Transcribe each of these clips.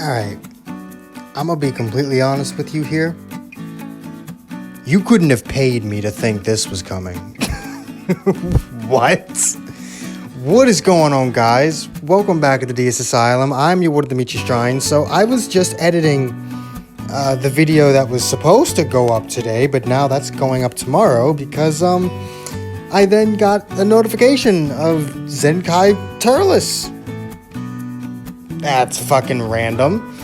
Alright, I'm gonna be completely honest with you here. You couldn't have paid me to think this was coming. What? What is going on, guys? Welcome back to the DS Asylum. I'm your Ward Dimitri Strine. So I was just editing the video that was supposed to go up today, but now that's going up tomorrow because I then got a notification of Zenkai Turles. That's fucking random.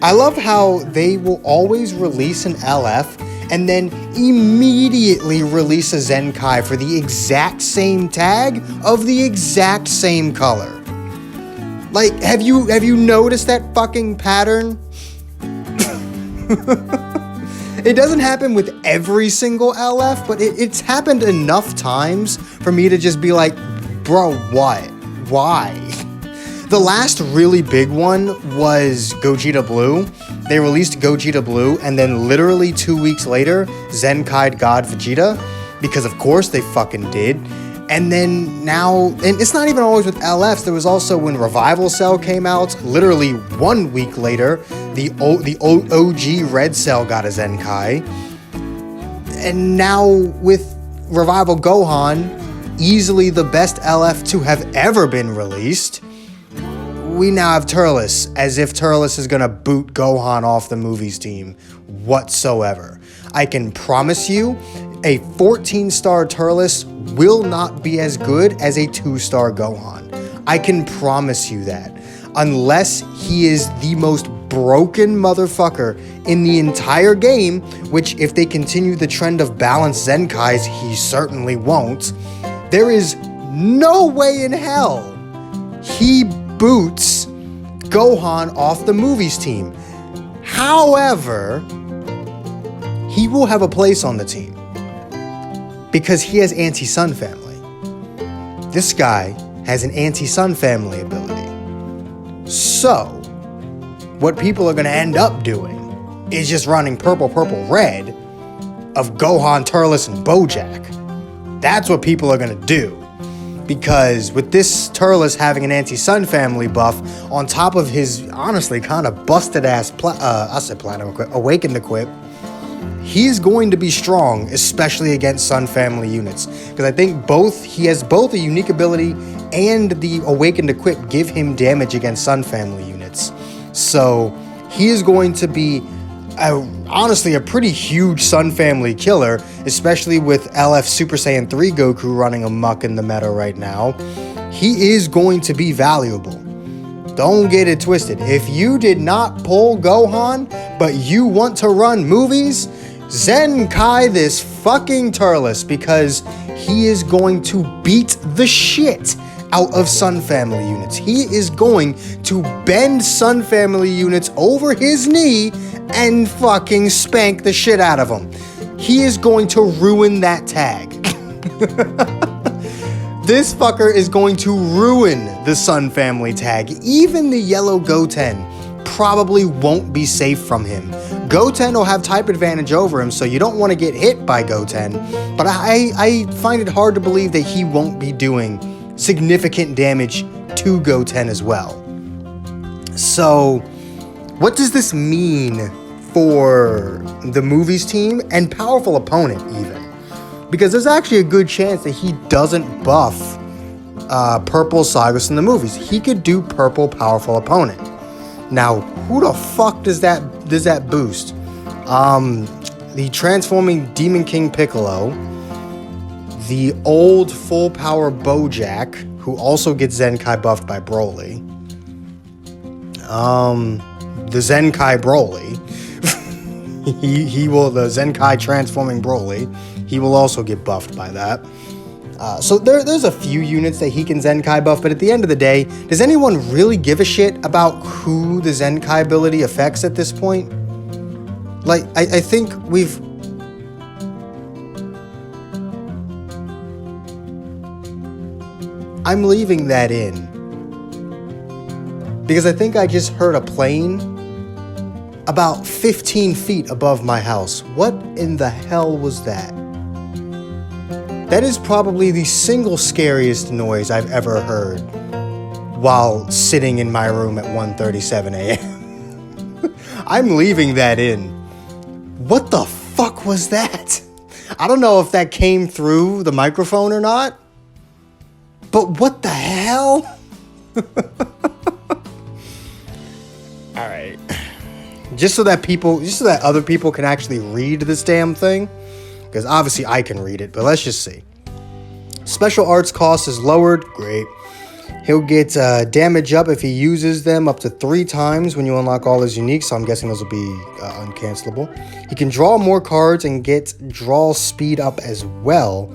I love how they will always release an LF and then immediately release a Zenkai for the exact same tag of the exact same color. Like, have you noticed that fucking pattern? It doesn't happen with every single LF, but it's happened enough times for me to just be like, bro, what? Why? The last really big one was Gogeta Blue. They released Gogeta Blue, and then literally 2 weeks later, Zenkai'd God Vegeta, because of course they fucking did. And then now, and it's not even always with LFs, there was also when Revival Cell came out, literally 1 week later, the OG Red Cell got a Zenkai. And now with Revival Gohan, easily the best LF to have ever been released, we now have Turles, as if Turles is gonna boot Gohan off the movies team whatsoever. I can promise you, a 14-star Turles will not be as good as a 2-star Gohan. I can promise you that. Unless he is the most broken motherfucker in the entire game, which if they continue the trend of balanced Zenkais, he certainly won't. There is no way in hell he boots Gohan off the movies team. However, he will have a place on the team because he has anti-sun family. This guy has an anti-sun family ability. So, what people are going to end up doing is just running purple, red of Gohan, Turles, and Bojack. That's what people are going to do. Because with this Turles having an anti-sun family buff on top of his honestly kind of busted ass platinum equip, awakened equip, he's going to be strong, especially against sun family units. Because I think he has both a unique ability and the awakened equip give him damage against sun family units. So he is going to be honestly a pretty huge Sun Family killer, especially with LF Super Saiyan 3 Goku running amok in the meta right now. He is going to be valuable. Don't get it twisted. If you did not pull Gohan, but you want to run movies, Zenkai this fucking Turles, because he is going to beat the shit out of Sun Family units. He is going to bend Sun Family units over his knee and fucking spank the shit out of them. He is going to ruin that tag. This fucker is going to ruin the Sun Family tag. Even the yellow Goten probably won't be safe from him. Goten will have type advantage over him, so you don't want to get hit by Goten. But I find it hard to believe that he won't be doing significant damage to Goten as well. So, what does this mean for the movies team and powerful opponent even? Because there's actually a good chance that he doesn't buff purple Sagas in the movies. He could do purple powerful opponent. Now, who the fuck does that boost? The transforming Demon King Piccolo, the old full power Bojack, who also gets Zenkai buffed by Broly. The Zenkai Broly. he will, the Zenkai transforming Broly, he will also get buffed by that. So there's a few units that he can Zenkai buff, but at the end of the day, does anyone really give a shit about who the Zenkai ability affects at this point? Like, I think I'm leaving that in because I think I just heard a plane about 15 feet above my house. What in the hell was that? That is probably the single scariest noise I've ever heard while sitting in my room at 1:37 a.m. I'm leaving that in. What the fuck was that? I don't know if that came through the microphone or not, but what the hell? All right. Just so that other people can actually read this damn thing, because obviously I can read it, but let's just see. Special arts cost is lowered. Great. He'll get damage up if he uses them up to 3 times when you unlock all his uniques, so I'm guessing those will be uncancelable. He can draw more cards and get draw speed up as well.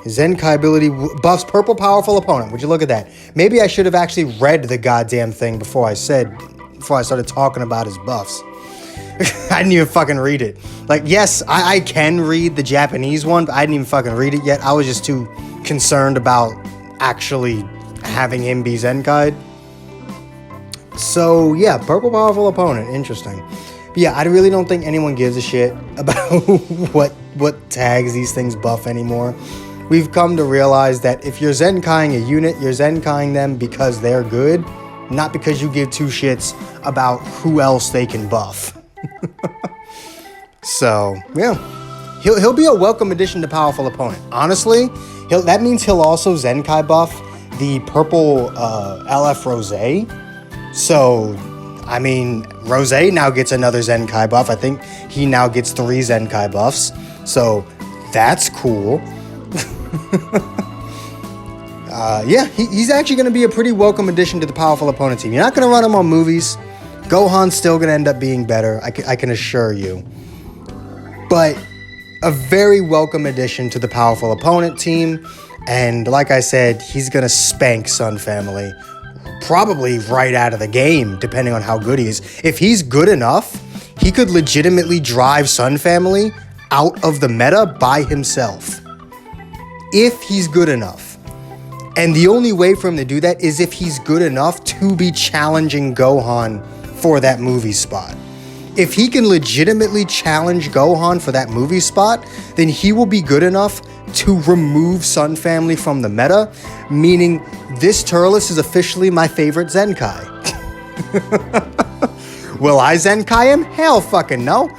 His Zenkai ability buffs purple powerful opponent. Would you look at that? Maybe I should have actually read the goddamn thing before I started talking about his buffs. I didn't even fucking read it. Like, yes, I can read the Japanese one, but I didn't even fucking read it yet. I was just too concerned about actually having him be Zenkai'd. So, yeah, purple powerful opponent. Interesting. But yeah, I really don't think anyone gives a shit about what tags these things buff anymore. We've come to realize that if you're Zenkai'ing a unit, you're Zenkai'ing them because they're good, not because you give 2 shits about who else they can buff. So, yeah. He'll be a welcome addition to powerful opponent. Honestly, that means he'll also Zenkai buff the purple LF Rosé. So, I mean, Rosé now gets another Zenkai buff. I think he now gets 3 Zenkai buffs. So, that's cool. Yeah, he's actually going to be a pretty welcome addition to the powerful opponent team. You're not going to run him on movies. Gohan's still going to end up being better, I can assure you. But a very welcome addition to the powerful opponent team. And like I said, he's going to spank Sun Family probably right out of the game, depending on how good he is. If he's good enough, he could legitimately drive Sun Family out of the meta by himself. If he's good enough. And the only way for him to do that is if he's good enough to be challenging Gohan for that movie spot. If he can legitimately challenge Gohan for that movie spot, then he will be good enough to remove Sun Family from the meta, meaning this Turles is officially my favorite Zenkai. Will I Zenkai him? Hell fucking no.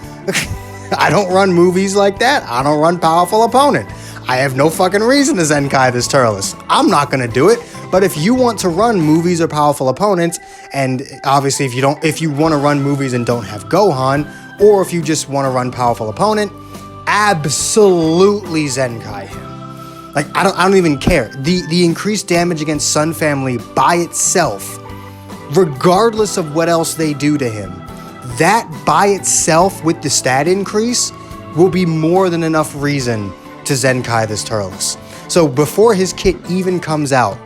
I don't run movies like that. I don't run powerful opponent. I have no fucking reason to Zenkai this Turles. I'm not gonna do it. But if you want to run movies or powerful opponents, and obviously if you want to run movies and don't have Gohan, or if you just want to run powerful opponent, absolutely Zenkai him. Like, I don't even care. The increased damage against Sun Family by itself, regardless of what else they do to him, that by itself with the stat increase will be more than enough reason to Zenkai this Turles. So before his kit even comes out,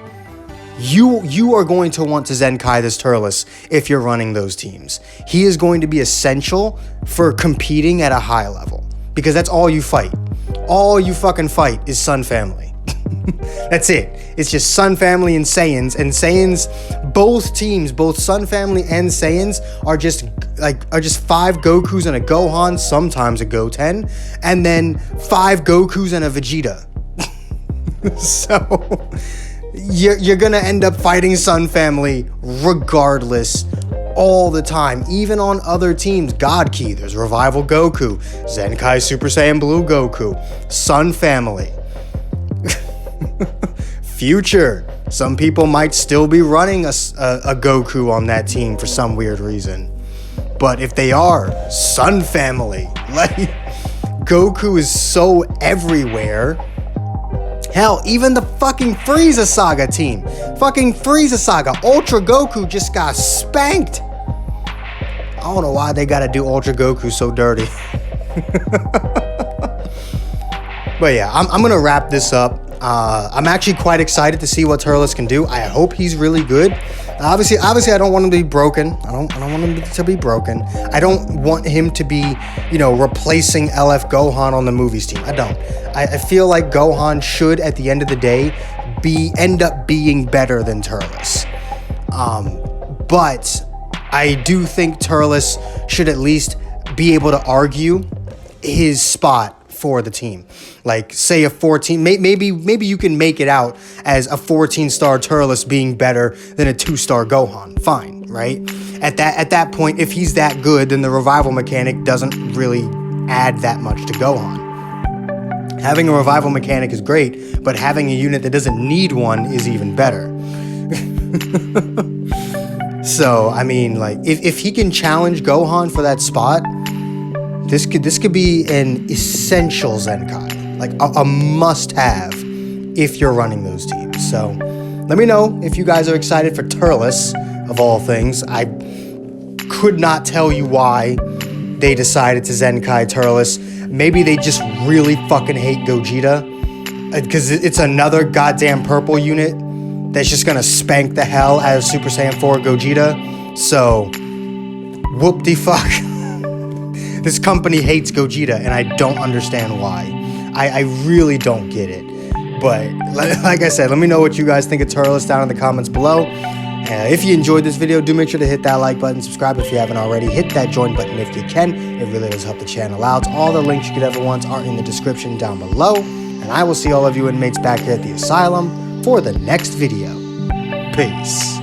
you are going to want to Zenkai this Turles if you're running those teams. He is going to be essential for competing at a high level, because that's all you fight. All you fucking fight is Sun Family. That's it. It's just Sun Family and Saiyans, and Saiyans, both teams, both Sun Family and Saiyans are just 5 Gokus and a Gohan, sometimes a Goten, and then 5 Gokus and a Vegeta. So you're gonna end up fighting Sun Family regardless all the time. Even on other teams, God Key, there's Revival Goku, Zenkai Super Saiyan Blue Goku, Sun Family. Future, some people might still be running a Goku on that team for some weird reason. But if they are, Sun Family, like, Goku is so everywhere. Hell, even the fucking Frieza Saga team. Fucking Frieza Saga. Ultra Goku just got spanked. I don't know why they gotta do Ultra Goku so dirty. But yeah, I'm gonna wrap this up. I'm actually quite excited to see what Turles can do. I hope he's really good. Obviously, I don't want him to be broken. I don't want him to be broken. I don't want him to be, replacing LF Gohan on the movies team. I don't. I feel like Gohan should, at the end of the day, end up being better than Turles. But I do think Turles should at least be able to argue his spot for the team. Like, say a 14, maybe you can make it out as a 14-star Turles being better than a 2-star Gohan. Fine. right? At that point, if he's that good, then the revival mechanic doesn't really add that much to Gohan. Having a revival mechanic is great, but having a unit that doesn't need one is even better. So, I mean, like, if he can challenge Gohan for that spot, this could be an essential Zenkai, like a must-have if you're running those teams. So, let me know if you guys are excited for Turles, of all things. I could not tell you why they decided to Zenkai Turles. Maybe they just really fucking hate Gogeta, because it's another goddamn purple unit that's just gonna spank the hell out of Super Saiyan 4 Gogeta. So, whoop-de-fuck. This company hates Gogeta, and I don't understand why. I really don't get it. But, like I said, let me know what you guys think of Turles down in the comments below. If you enjoyed this video, do make sure to hit that like button, subscribe if you haven't already, hit that join button if you can. It really does help the channel out. All the links you could ever want are in the description down below. And I will see all of you inmates back here at the asylum for the next video. Peace.